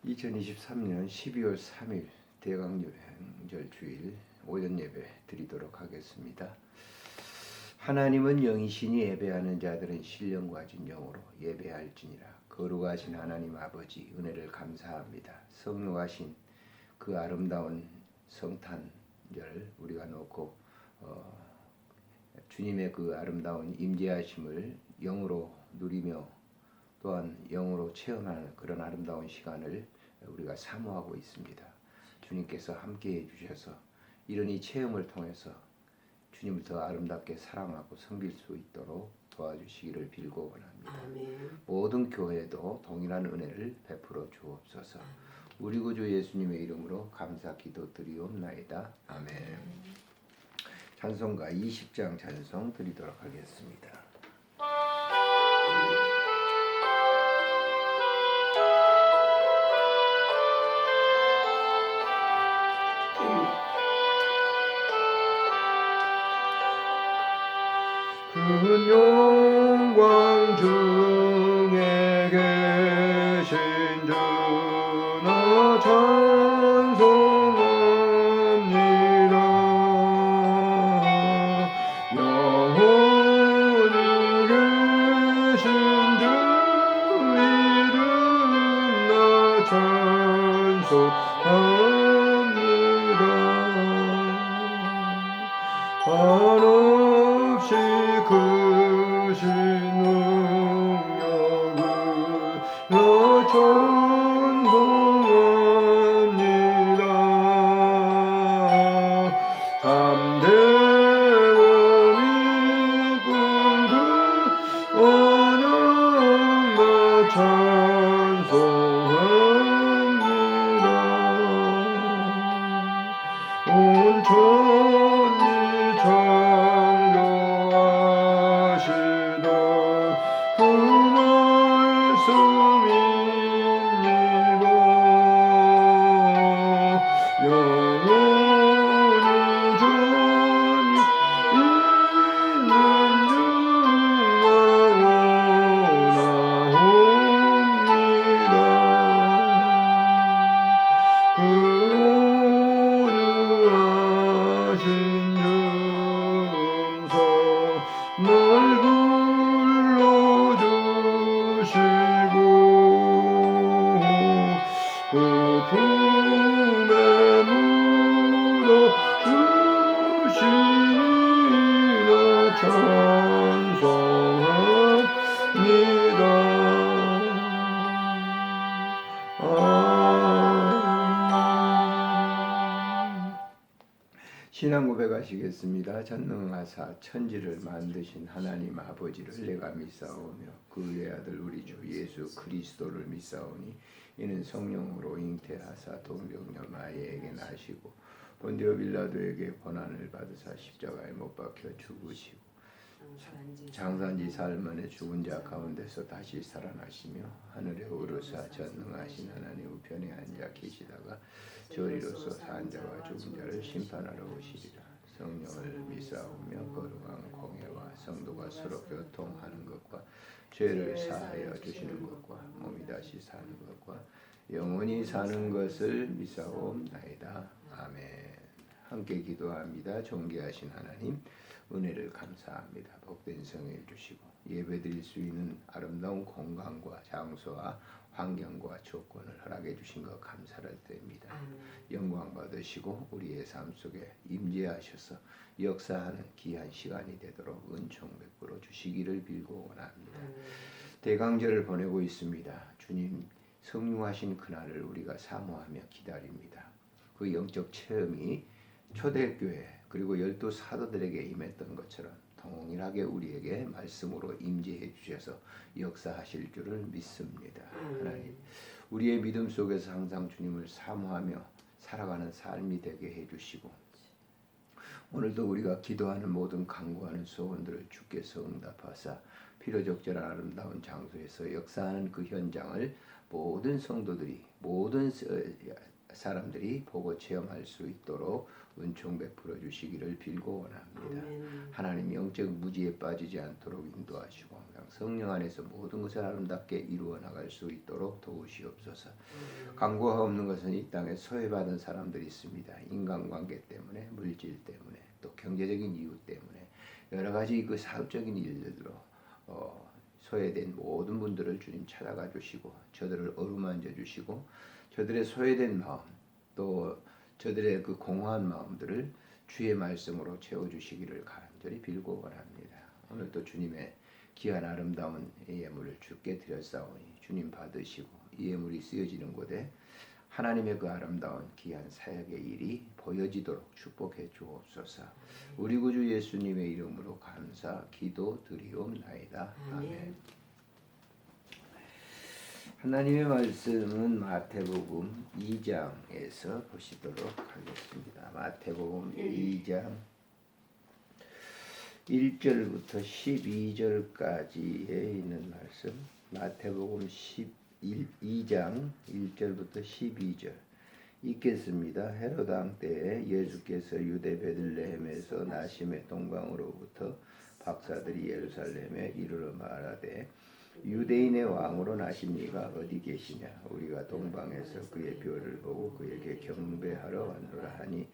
2023년 12월 3일 대강령절 주일 오전 예배 드리도록 하겠습니다. 하나님은 영이시니 예배하는 자들은 신령과 진정으로 예배할지니라. 거룩하신 하나님 아버지 은혜를 감사합니다. 성령하신 그 아름다운 성탄절 우리가 놓고 주님의 그 아름다운 임재하심을 영으로 누리며 또한 영으로 체험하는 그런 아름다운 시간을 우리가 사모하고 있습니다. 주님께서 함께해 주셔서 이런 이 체험을 통해서 주님을 더 아름답게 사랑하고 섬길 수 있도록 도와주시기를 빌고 원합니다. 아멘. 모든 교회도 동일한 은혜를 베풀어 주옵소서. 우리 구주 예수님의 이름으로 감사 기도 드리옵나이다. 아멘. 찬송가 20장 찬송 드리도록 하겠습니다. 큰 영광 중에 계신 주 나 찬송합니다. 영원히 계신 주 이름 나 찬송합니다. 한없이 크신 능력을 나 찬송합니다. 참되고 이쁜 그 언약 나 찬송합니다. 온 천지 창조하시던 그 말씀입니다. 영원히 전이 있는 중앙오나옵니다. 그 오류하신 증서 날 불러주시고 그 품에 묻어주시나 찬송합니다. 신앙 고백하시겠습니다. 전능하사 천지를 만드신 하나님 아버지를 내가 믿사오며 그 외아들 우리 주 예수 그리스도를 믿사오니 이는 성령으로 잉태하사 동정녀 마리아에게 나시고 본디오 빌라도에게 고난을 받으사 십자가에 못 박혀 죽으시고 장산지 사흘만에 죽은 자 가운데서 다시 살아나시며 하늘에 오르사 전능하신 하나님 우편에 앉아 계시다가 저리로서 산 자와 죽은 자를 심판하러 오시리라. 성령을 믿사오며 거룩한 공예와 성도가 서로 교통하는 것과 죄를 사하여 주시는 것과 몸이 다시 사는 것과 영원히 사는 것을 믿사옵나이다. 아멘. 함께 기도합니다. 존귀하신 하나님 은혜를 감사합니다. 복된 성을 주시고 예배드릴 수 있는 아름다운 공간과 장소와 환경과 조건을 허락해 주신 것 감사를 드립니다. 영광 받으시고 우리의 삶 속에 임재하셔서 역사하는 귀한 시간이 되도록 은총 베풀어 주시기를 빌고 원합니다. 대강절을 보내고 있습니다. 주님 성령하신 그날을 우리가 사모하며 기다립니다. 그 영적 체험이 초대교회 그리고 12 사도들에게 임했던 것처럼 동일하게 우리에게 말씀으로 임재해 주셔서 역사하실 줄을 믿습니다. 하나님, 우리의 믿음 속에서 항상 주님을 사모하며 살아가는 삶이 되게 해주시고 오늘도 우리가 기도하는 모든 간구하는 소원들을 주께서 응답하사 필요적절한 아름다운 장소에서 역사하는 그 현장을 모든 성도들이 모든 사람들이 보고 체험할 수 있도록 은총 베풀어 주시기를 빌고 원합니다. 하나님 영적 무지에 빠지지 않도록 인도하시고 성령 안에서 모든 것을 아름답게 이루어 나갈 수 있도록 도우시옵소서. 강구가 없는 것은 이 땅에 소외받은 사람들이 있습니다. 인간관계 때문에, 물질 때문에, 또 경제적인 이유 때문에 여러 가지 그 사업적인 일들로 소외된 모든 분들을 주님 찾아가 주시고 저들을 어루만져 주시고 저들의 소외된 마음 또 저들의 그 공허한 마음들을 주의 말씀으로 채워주시기를 간절히 빌고 원합니다. 오늘도 주님의 귀한 아름다운 예물을 주께 드렸사오니 주님 받으시고 이 예물이 쓰여지는 곳에 하나님의 그 아름다운 귀한 사역의 일이 보여지도록 축복해 주옵소서. 우리 구주 예수님의 이름으로 감사 기도 드리옵나이다. 아멘. 하나님의 말씀은 마태복음 2장에서 보시도록 하겠습니다. 마태복음 2장 1절부터 12절까지에 있는 말씀. 마태복음 2장 1절부터 12절 읽겠습니다. 헤롯 왕 때에 예수께서 유대 베들레헴에서 나심의 동방으로부터 박사들이 예루살렘에 이르러 말하되 유대인의 왕으로 나신 이가 어디 계시냐? 우리가 동방에서 그의 별을 보고 그에게 경배하러 왔노라 하니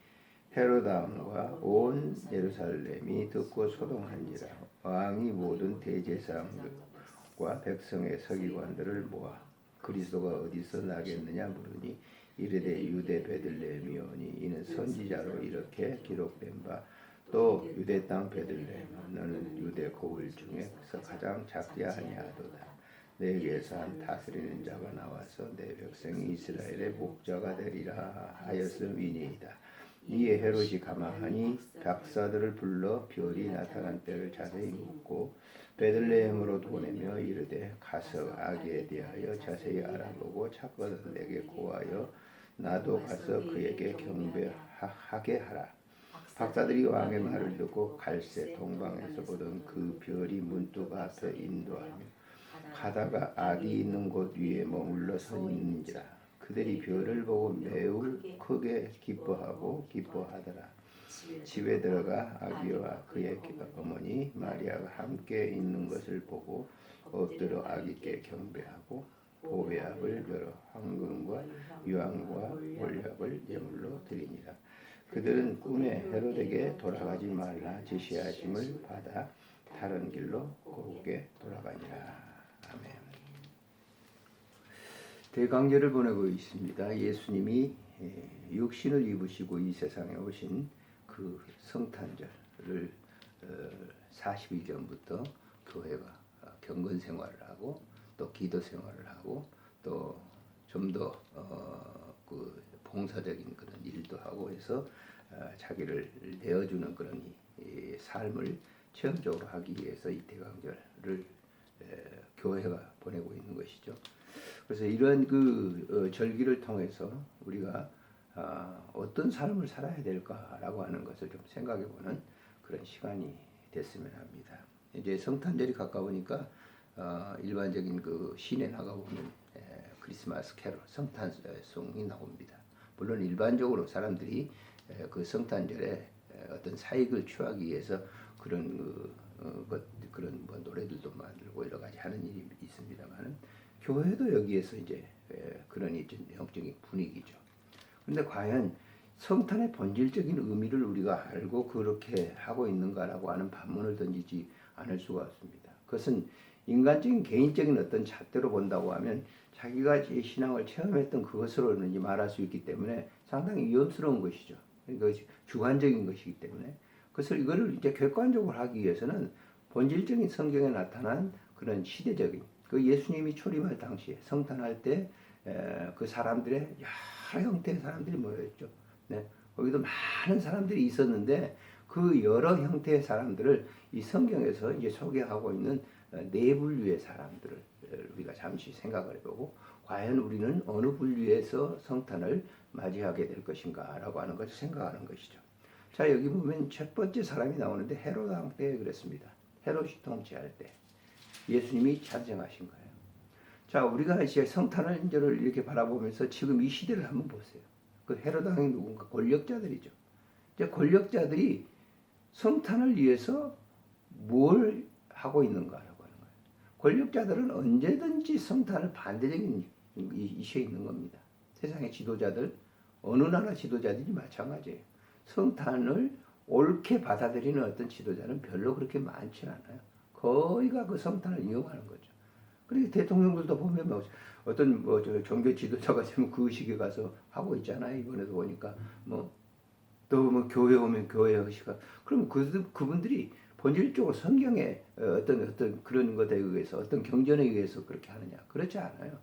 헤롯 왕과 온 예루살렘이 듣고 소동하니라. 왕이 모든 대제사장과 백성의 서기관들을 모아 그리스도가 어디서 나겠느냐 물으니 이르되 유대 베들레헴이오니 이는 선지자로 이렇게 기록된 바 또 유대 땅 베들레헴 너는 유대 고을 중에서 가장 작지 아니하도다. 내게서 한 다스리는 자가 나와서 내 백성이 이스라엘의 목자가 되리라 하였음이니이다. 이에 헤롯이 가만하니 박사들을 불러 별이 나타난 때를 자세히 묻고 베들레헴으로 보내며 이르되 가서 아기에 대하여 자세히 알아보고 찾거든 내게 고하여 나도 가서 그에게 경배하게 하라. 박사들이 왕의 말을 듣고 갈새 동방에서 보던 그 별이 문득 앞에 인도하며 가다가 아기 있는 곳 위에 머물러 서 있는지라. 그들이 별을 보고 매우 크게 기뻐하더라. 집에 들어가 아기와 그의 어머니 마리아가 함께 있는 것을 보고 엎드려 아기께 경배하고 보배압을 열어 황금과 유황과 몰약을 예물로 드리니라. 그들은 꿈에 헤롯에게 돌아가지 말라 지시하심을 받아 다른 길로 곱게 돌아가니라. 아멘. 대강절을 보내고 있습니다. 예수님이 육신을 입으시고 이 세상에 오신 그 성탄절을 40일 전부터 교회가 경건 생활을 하고 또 기도 생활을 하고 또 좀 더 그 봉사적인 그런 일도 하고 해서 자기를 내어주는 그런 삶을 체험적으로 하기 위해서 이 대강절을 교회가 보내고 있는 것이죠. 그래서 이런 그 절기를 통해서 우리가 어떤 삶을 살아야 될까라고 하는 것을 좀 생각해보는 그런 시간이 됐으면 합니다. 이제 성탄절이 가까우니까 일반적인 그 시내 나가보면 크리스마스 캐롤, 성탄송이 나옵니다. 물론 일반적으로 사람들이 그 성탄절에 어떤 사익을 취하기 위해서 그런 그런 뭐 노래들도 만들고 여러 가지 하는 일이 있습니다만 교회도 여기에서 이제 그런 영적인 분위기죠. 그런데 과연 성탄의 본질적인 의미를 우리가 알고 그렇게 하고 있는가라고 하는 반문을 던지지 않을 수가 없습니다. 그것은 인간적인 개인적인 어떤 잣대로 본다고 하면 자기가 신앙을 체험했던 그것으로는 말할 수 있기 때문에 상당히 위험스러운 것이죠. 이것이 주관적인 것이기 때문에 이거를 이제 객관적으로 하기 위해서는 본질적인 성경에 나타난 그런 시대적인 그 예수님이 초림할 당시에 성탄할 때 그 사람들의 여러 형태의 사람들이 모여있죠. 네. 거기도 많은 사람들이 있었는데 그 여러 형태의 사람들을 이 성경에서 이제 소개하고 있는 네 분류의 사람들을 우리가 잠시 생각을 해보고 과연 우리는 어느 분류에서 성탄을 맞이하게 될 것인가라고 하는 것을 생각하는 것이죠. 자, 여기 보면 첫 번째 사람이 나오는데 헤롯 왕 때 그랬습니다. 헤롯이 통치할 때 예수님이 탄생하신 거예요. 자, 우리가 이제 성탄절을 이렇게 바라보면서 지금 이 시대를 한번 보세요. 그 헤롯 왕이 누군가? 권력자들이죠. 이제 권력자들이 성탄을 위해서 뭘 하고 있는가라고 하는 거예요. 권력자들은 언제든지 성탄을 반대적인 이슈에 있는 겁니다. 세상의 지도자들, 어느 나라 지도자들이 마찬가지예요. 성탄을 옳게 받아들이는 어떤 지도자는 별로 그렇게 많지 않아요. 거의가 그 성탄을 이용하는 거죠. 그리고 대통령들도 보면 뭐 어떤 종교 지도자가 지금 그 시기에 가서 하고 있잖아요. 이번에도 보니까 또 교회 오면 교회 시간. 그럼 그분들이 본질적으로 성경의 어떤 그런 것에 의해서 어떤 경전에 의해서 그렇게 하느냐? 그렇지 않아요.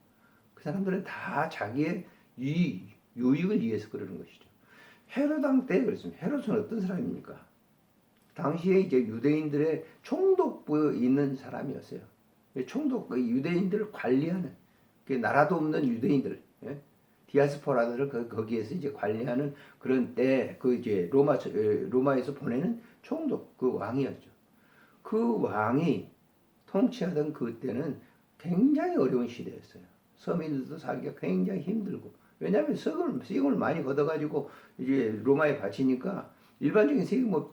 그 사람들은 다 자기의 유익을 위해서 그러는 것이죠. 헤롯 왕 때 그랬습니다. 헤롯은 어떤 사람입니까? 당시에 이제 유대인들의 총독부에 있는 사람이었어요. 총독, 유대인들을 관리하는, 나라도 없는 유대인들, 디아스포라들을 거기에서 이제 관리하는 그런 때, 이제 로마에서 보내는 총독, 그 왕이었죠. 그 왕이 통치하던 그때는 굉장히 어려운 시대였어요. 서민들도 살기가 굉장히 힘들고, 왜냐하면 세금을 많이 걷어가지고 이제 로마에 바치니까 일반적인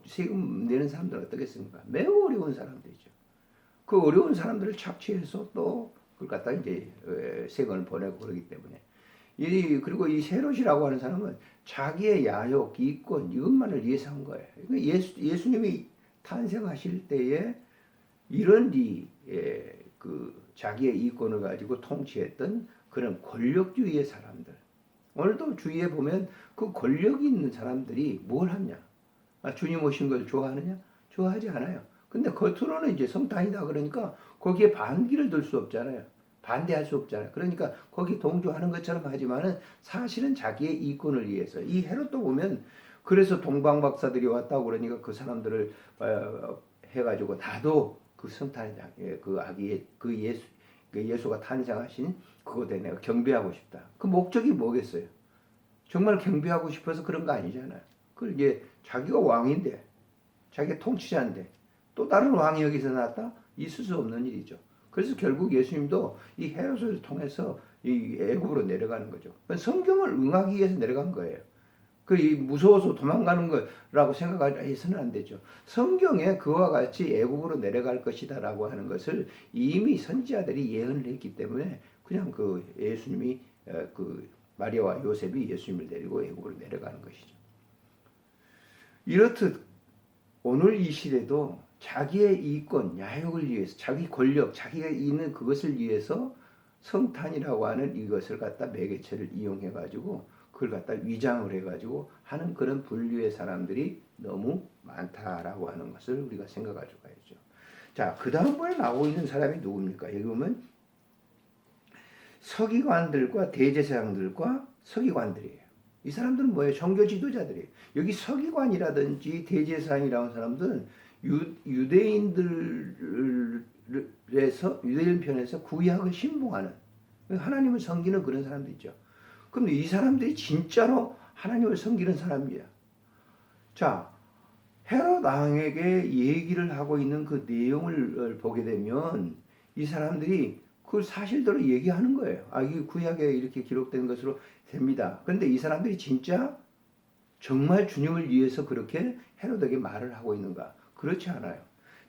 세금 내는 사람들은 어떻겠습니까? 매우 어려운 사람들이죠. 그 어려운 사람들을 착취해서 또 그걸 갖다 이제 세금을 보내고 그러기 때문에 그리고 이 헤롯이라고 하는 사람은 자기의 야욕, 이권 이것만을 위해서 한 거예요. 예수님이 탄생하실 때에 이런 자기의 이권을 가지고 통치했던 그런 권력주의의 사람들. 오늘도 주위에 보면 그 권력이 있는 사람들이 뭘 하냐? 주님 오신 걸 좋아하느냐? 좋아하지 않아요. 근데 겉으로는 이제 성탄이다 그러니까 거기에 반기를 들 수 없잖아요. 반대할 수 없잖아요. 그러니까 거기 동조하는 것처럼 하지만은 사실은 자기의 이권을 위해서. 이 헤롯도 보면 그래서 동방박사들이 왔다고 그러니까 그 사람들을 해가지고 나도 그 성탄이다. 그 아기의 예수가 탄생하신 그것에 내가 경배하고 싶다. 그 목적이 뭐겠어요? 정말 경배하고 싶어서 그런 거 아니잖아요. 그 이제 자기가 왕인데, 자기가 통치자인데 또 다른 왕이 여기서 나왔다? 있을 수 없는 일이죠. 그래서 결국 예수님도 이 헤롯을 통해서 이 애굽으로 내려가는 거죠. 성경을 응하기 위해서 내려간 거예요. 무서워서 도망가는 거라고 생각해서는 안 되죠. 성경에 그와 같이 애굽으로 내려갈 것이다라고 하는 것을 이미 선지자들이 예언을 했기 때문에 그냥 예수님이 마리아와 요셉이 예수님을 데리고 애굽으로 내려가는 것이죠. 이렇듯 오늘 이 시대도 자기의 이권, 야욕을 위해서, 자기 권력, 자기가 있는 그것을 위해서 성탄이라고 하는 이것을 갖다 매개체를 이용해가지고 그걸 갖다 위장을 해가지고 하는 그런 분류의 사람들이 너무 많다라고 하는 것을 우리가 생각해 줘야죠. 자, 그 다음번에 나오고 있는 사람이 누굽니까? 여기 보면 서기관들과 대제사장들과 서기관들이에요. 이 사람들은 뭐예요? 종교 지도자들이에요. 여기 서기관이라든지 대제사장이라는 사람들은 유대인 편에서 구약을 신봉하는 하나님을 섬기는 그런 사람들이죠. 그럼 이 사람들이 진짜로 하나님을 섬기는 사람이야. 자, 헤롯 왕에게 얘기를 하고 있는 그 내용을 보게 되면 이 사람들이 그 사실대로 얘기하는 거예요. 이 구약에 이렇게 기록된 것으로 됩니다. 그런데 이 사람들이 진짜 정말 주님을 위해서 그렇게 헤롯에게 말을 하고 있는가? 그렇지 않아요.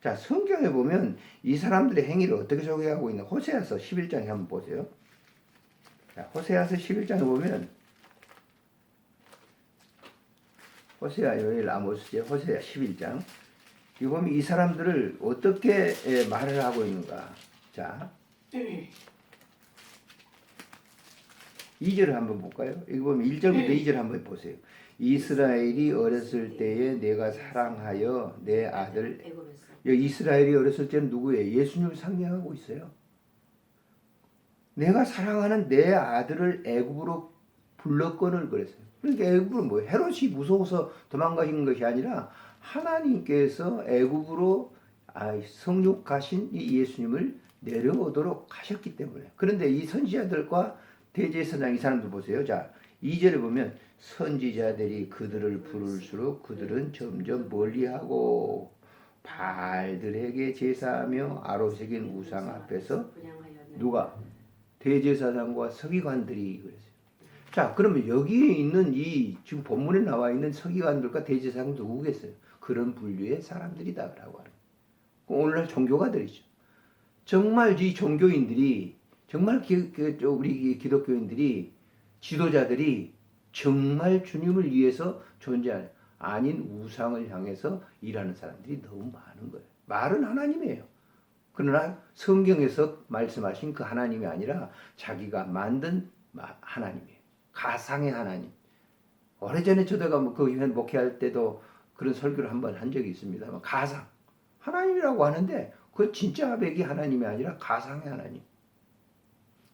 자, 성경에 보면 이 사람들의 행위를 어떻게 소개하고 있나? 호세아서 11장에 한번 보세요. 자, 호세아서 11장에 보면 호세아 요엘 아모스제 호세아 11장 이 보면 이 사람들을 어떻게 말을 하고 있는가? 자, 2절을 한번 볼까요? 여기 보면 1절부터 2절 한번 보세요. 이스라엘이 어렸을 때에 내가 사랑하여 내 아들 이스라엘이 어렸을 때는 누구예요? 예수님을 상징하고 있어요. 내가 사랑하는 내 아들을 애굽으로 불렀거늘 그랬어요. 그러니까 애굽은 뭐예요? 헤롯이 무서워서 도망가신 것이 아니라 하나님께서 애굽으로 성육하신 이 예수님을 내려오도록 하셨기 때문에. 그런데 이 선지자들과 대제사장 이 사람들 보세요. 자, 2절에 보면 선지자들이 그들을 부를수록 그들은 점점 멀리하고 발들에게 제사하며 아로새긴 우상 앞에서 누가? 대제사장과 서기관들이 그랬어요. 자, 그러면 여기에 있는 이 지금 본문에 나와 있는 서기관들과 대제사장 누구겠어요? 그런 분류의 사람들이다라고 하는. 오늘날 종교가들이죠. 정말 이 종교인들이 정말 우리 기독교인들이 지도자들이 정말 주님을 위해서 존재하는 아닌 우상을 향해서 일하는 사람들이 너무 많은 거예요. 말은 하나님이에요. 그러나 성경에서 말씀하신 그 하나님이 아니라 자기가 만든 하나님이에요. 가상의 하나님. 오래전에 저도가 그 목회할 때도 그런 설교를 한번 한 적이 있습니다. 가상. 하나님이라고 하는데 그 진짜 백이 하나님이 아니라 가상의 하나님.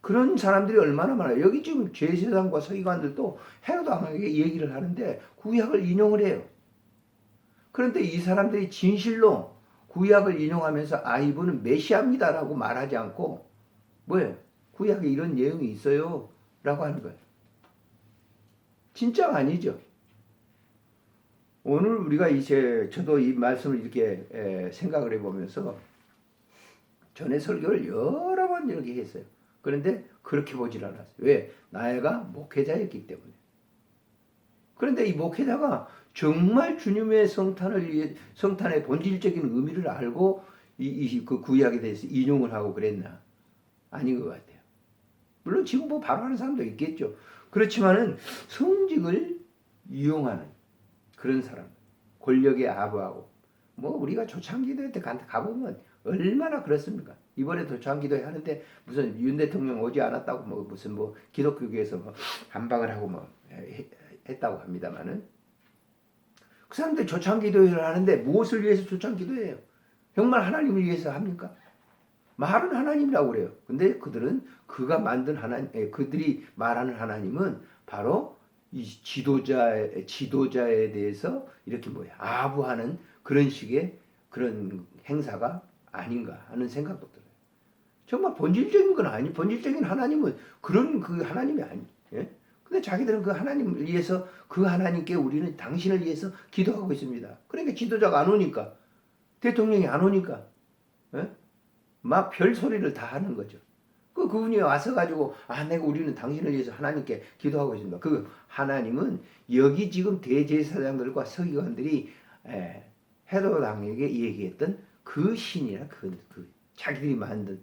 그런 사람들이 얼마나 많아요. 여기 지금 제사장과 서기관들도 헤롯 왕에게 얘기를 하는데 구약을 인용을 해요. 그런데 이 사람들이 진실로 구약을 인용하면서 이분은 메시아입니다라고 말하지 않고 뭐예요? 구약에 이런 내용이 있어요 라고 하는 거예요. 진짜가 아니죠. 오늘 우리가 저도 이 말씀을 이렇게 생각을 해보면서 전에 설교를 여러 번 이렇게 했어요. 그런데 그렇게 보질 않았어요. 왜? 나이가 목회자였기 때문에. 그런데 이 목회자가 정말 주님의 성탄의 본질적인 의미를 알고 그 구약에 대해서 인용을 하고 그랬나? 아닌 것 같아요. 물론 지금 뭐 바로 하는 사람도 있겠죠. 그렇지만은 성직을 이용하는 그런 사람, 권력에 아부하고 뭐 우리가 초창기도 때 가보면 얼마나 그렇습니까? 이번에 초창기도 하는데 무슨 윤 대통령 오지 않았다고 뭐 무슨 뭐 기독교계에서 뭐 반박을 하고 뭐 했다고 합니다만은 그 사람들 초창기도회를 하는데 무엇을 위해서 초창기도회예요? 정말 하나님을 위해서 합니까? 말은 하나님이라고 그래요. 근데 그들은 그가 만든 그들이 말하는 하나님은 바로 이 지도자에 대해서 이렇게 아부하는 그런 식의 그런 행사가 아닌가 하는 생각도 들어요. 정말 본질적인 건 아니, 본질적인 하나님은 그런 그 하나님이 아니. 예? 근데 자기들은 그 하나님을 위해서 그 하나님께 우리는 당신을 위해서 기도하고 있습니다. 그러니까 지도자가 안 오니까, 대통령이 안 오니까, 예? 막 별소리를 다 하는 거죠. 그분이 와서 가지고 내가 우리는 당신을 위해서 하나님께 기도하고 있습니다. 그 하나님은 여기 지금 대제사장들과 서기관들이 헤롯 왕에게 얘기했던 그 신이라 그 자기들이 만든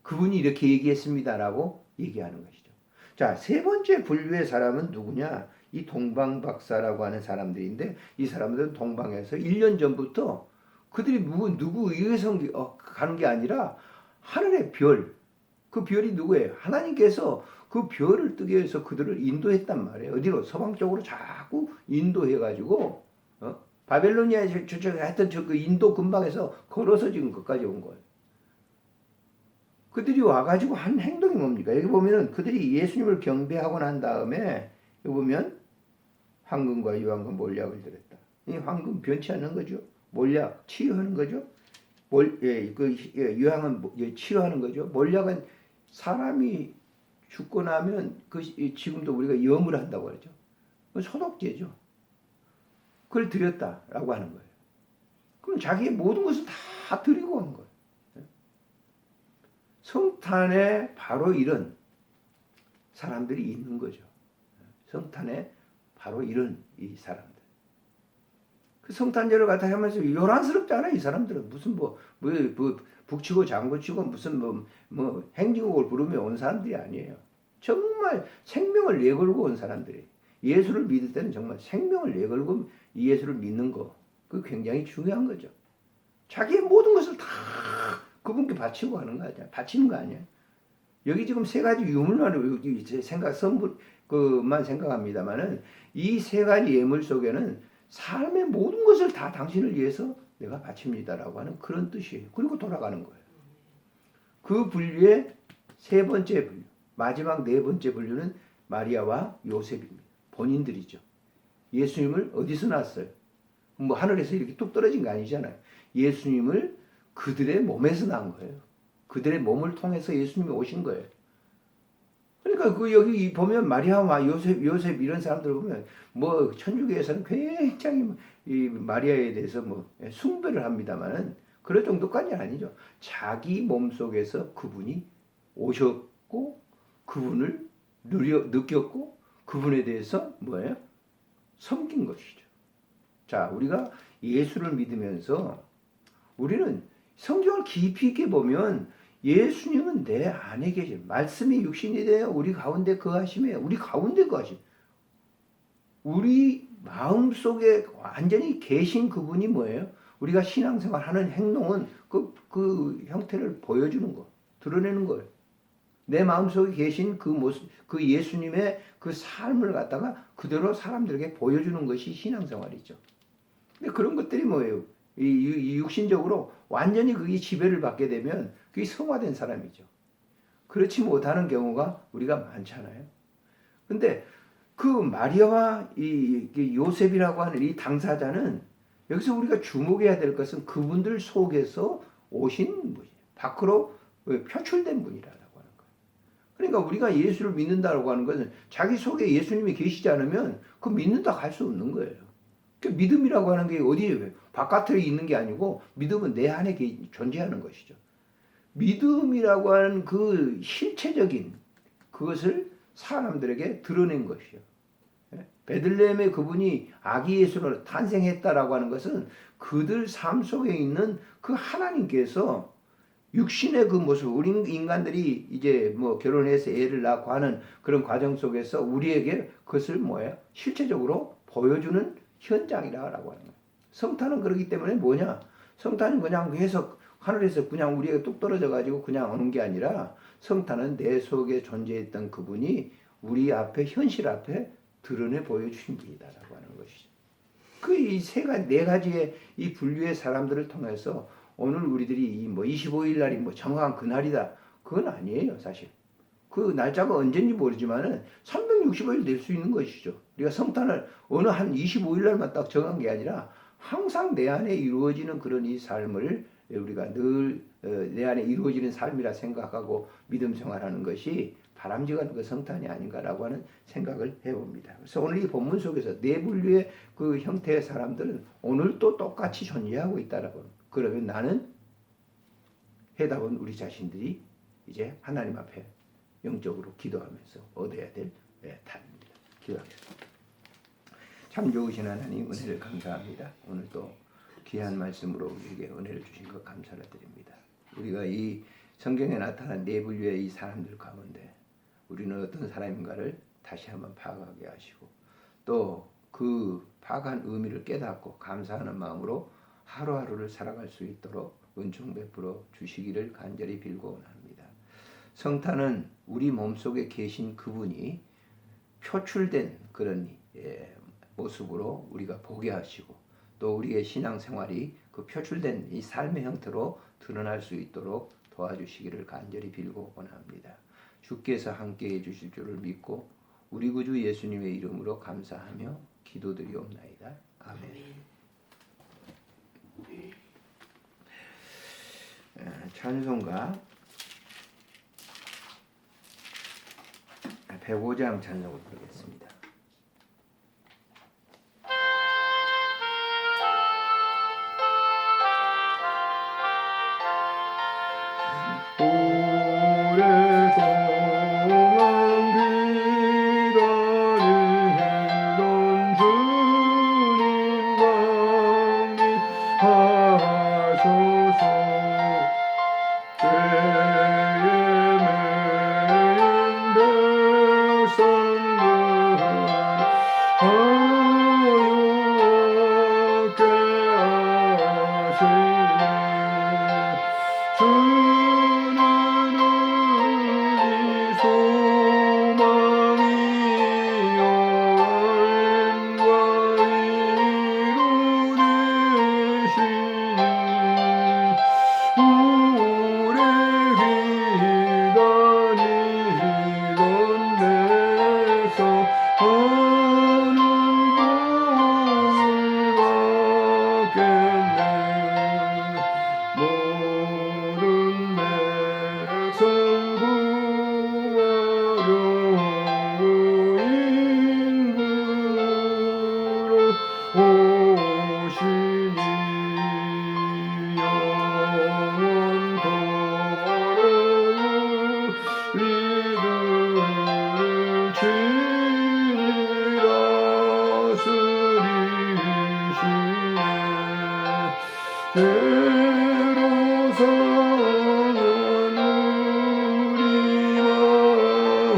그분이 이렇게 얘기했습니다라고 얘기하는 것이죠. 자, 세 번째 분류의 사람은 누구냐? 이 동방박사라고 하는 사람들인데 이 사람들은 동방에서 1년 전부터 그들이 누구 의해서 가는 게 아니라 하늘의 별, 그 별이 누구예요? 하나님께서 그 별을 뜨게 해서 그들을 인도했단 말이에요. 어디로? 서방 쪽으로 자꾸 인도해가지고 바벨로니아에 하여튼 그 인도 근방에서 걸어서 지금 거기까지 온 거예요. 그들이 와가지고 한 행동이 뭡니까? 여기 보면은 그들이 예수님을 경배하고 난 다음에 여기 보면 황금과 유황과 몰약을 드렸다. 이 황금 변치 않는 거죠. 몰약 치유하는 거죠. 유황은 치료하는 거죠. 몰약은 사람이 죽고 나면 지금도 우리가 염을 한다고 하죠. 소독제죠. 그걸 드렸다라고 하는 거예요. 그럼 자기의 모든 것을 다 드리고 온 거예요. 성탄에 바로 이런 사람들이 있는 거죠. 성탄에 바로 이런 이 사람들. 그 성탄절을 갖다 하면서 요란스럽지 않아 이 사람들은 무슨 북치고 장구치고 무슨 행진곡을 부르며 온 사람들이 아니에요. 정말 생명을 내걸고 온 사람들이 예수를 믿을 때는 정말 생명을 내걸고 이 예수를 믿는 거 그 굉장히 중요한 거죠. 자기의 모든 것을 다 그분께 바치고 하는 거 아니야? 바치는 거 아니야? 여기 지금 세 가지 유물만 선물만 생각합니다만은 이 세 가지 예물 속에는 삶의 모든 것을 다 당신을 위해서 내가 바칩니다라고 하는 그런 뜻이에요. 그리고 돌아가는 거예요. 그 분류의 세 번째 분류, 마지막 네 번째 분류는 마리아와 요셉입니다. 본인들이죠. 예수님을 어디서 낳았어요? 하늘에서 이렇게 뚝 떨어진 거 아니잖아요. 예수님을 그들의 몸에서 낳은 거예요. 그들의 몸을 통해서 예수님이 오신 거예요. 그러니까 여기 보면 마리아와 요셉 이런 사람들 보면 천주교에서는 굉장히 이 마리아에 대해서 숭배를 합니다만은 그럴 정도까지 아니죠. 자기 몸 속에서 그분이 오셨고 그분을 느꼈고 그분에 대해서 뭐예요? 섬긴 것이죠. 자, 우리가 예수를 믿으면서 우리는 성경을 깊이 있게 보면 예수님은 내 안에 계신 말씀이 육신이 되어 우리 가운데 거하심에 우리 가운데 거하심. 우리 마음속에 완전히 계신 그분이 뭐예요? 우리가 신앙생활하는 행동은 그 형태를 보여주는 거, 드러내는 거예요. 내 마음속에 계신 그 모습, 그 예수님의 그 삶을 갖다가 그대로 사람들에게 보여주는 것이 신앙생활이죠. 근데 그런 것들이 뭐예요? 이 육신적으로 완전히 그게 지배를 받게 되면 그게 성화된 사람이죠. 그렇지 못하는 경우가 우리가 많잖아요. 근데 그 마리아와 이 요셉이라고 하는 이 당사자는 여기서 우리가 주목해야 될 것은 그분들 속에서 오신 분이 밖으로 표출된 분이라고 하는 거예요. 그러니까 우리가 예수를 믿는다고 하는 것은 자기 속에 예수님이 계시지 않으면 그 믿는다 할 수 없는 거예요. 그러니까 믿음이라고 하는 게 어디에 바깥에 있는 게 아니고 믿음은 내 안에 존재하는 것이죠. 믿음이라고 하는 그 실체적인 그것을 사람들에게 드러낸 것이요. 베들레헴에 그분이 아기 예수로 탄생했다라고 하는 것은 그들 삶 속에 있는 그 하나님께서 육신의 그 모습, 우리 인간들이 이제 뭐 결혼해서 애를 낳고 하는 그런 과정 속에서 우리에게 그것을 뭐예요? 실체적으로 보여주는 현장이라고 하는 거예요. 성탄은 그렇기 때문에 뭐냐? 성탄은 그냥 해석 하늘에서 그냥 우리에게 뚝 떨어져 가지고 그냥 오는 게 아니라 성탄은 내 속에 존재했던 그분이 우리 앞에 현실 앞에 드러내 보여주신 분이다라고 하는 것이죠. 그 이 네 가지의 이 분류의 사람들을 통해서 오늘 우리들이 이 뭐 25일 날이 뭐 정확한 그날이다. 그건 아니에요, 사실. 그 날짜가 언제인지 모르지만은 365일 될 수 있는 것이죠. 우리가 성탄을 어느 한 25일 날만 딱 정한 게 아니라 항상 내 안에 이루어지는 그런 이 삶을 우리가 늘 내 안에 이루어지는 삶이라 생각하고 믿음 생활하는 것이 바람직한 그 성탄이 아닌가라고 하는 생각을 해봅니다. 그래서 오늘 이 본문 속에서 네 분류의 그 형태의 사람들은 오늘도 똑같이 존재하고 있다라고. 그러면 나는 해답은 우리 자신들이 이제 하나님 앞에 영적으로 기도하면서 얻어야 될 답입니다. 기도하겠습니다. 참 좋으신 하나님 은혜를 감사합니다. 오늘도 귀한 말씀으로 우리에게 은혜를 주신 것 감사를 드립니다. 우리가 이 성경에 나타난 네 분류의 이 사람들 가운데 우리는 어떤 사람인가를 다시 한번 파악하게 하시고 또 그 파악한 의미를 깨닫고 감사하는 마음으로 하루하루를 살아갈 수 있도록 은총 베풀어 주시기를 간절히 빌고 원합니다. 성탄은 우리 몸속에 계신 그분이 표출된 그런 모습으로 우리가 보게 하시고 또 우리의 신앙생활이 그 표출된 이 삶의 형태로 드러날 수 있도록 도와주시기를 간절히 빌고 원합니다. 주께서 함께해 주실 줄을 믿고 우리 구주 예수님의 이름으로 감사하며 기도드리옵나이다. 아멘. 찬송가 105장 찬송을 부르겠습니다. 다스리시네 죄로 사는 우리 마음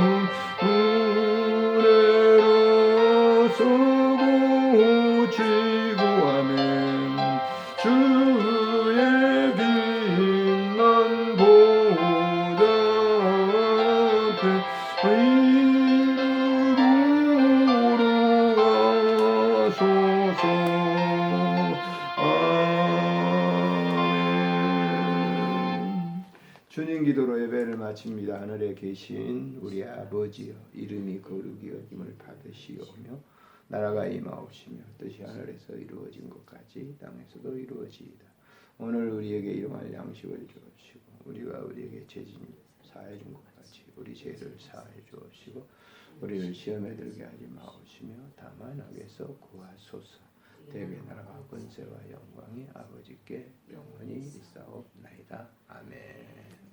은혜로 쓰고 지구하면 주의 빛난 보좌 앞에 이루러 가소서. 아멘. 주님 기도로 예배를 마칩니다. 하늘에 계신 우리 아버지여, 이름이 거룩히 여김을 받으시오며 나라가 임하옵시며 뜻이 하늘에서 이루어진 것 같이 땅에서도 이루어지이다. 오늘 우리에게 일용할 양식을 주옵시고 우리가 우리에게 죄진 사해 준 것 같이 우리 죄를 사해 주옵시고 우리를 시험에 들게 하지 마옵시며 다만 악에서 구하소서. 대개 나라와 권세와 영광이 아버지께 영원히 있사옵나이다. 아멘.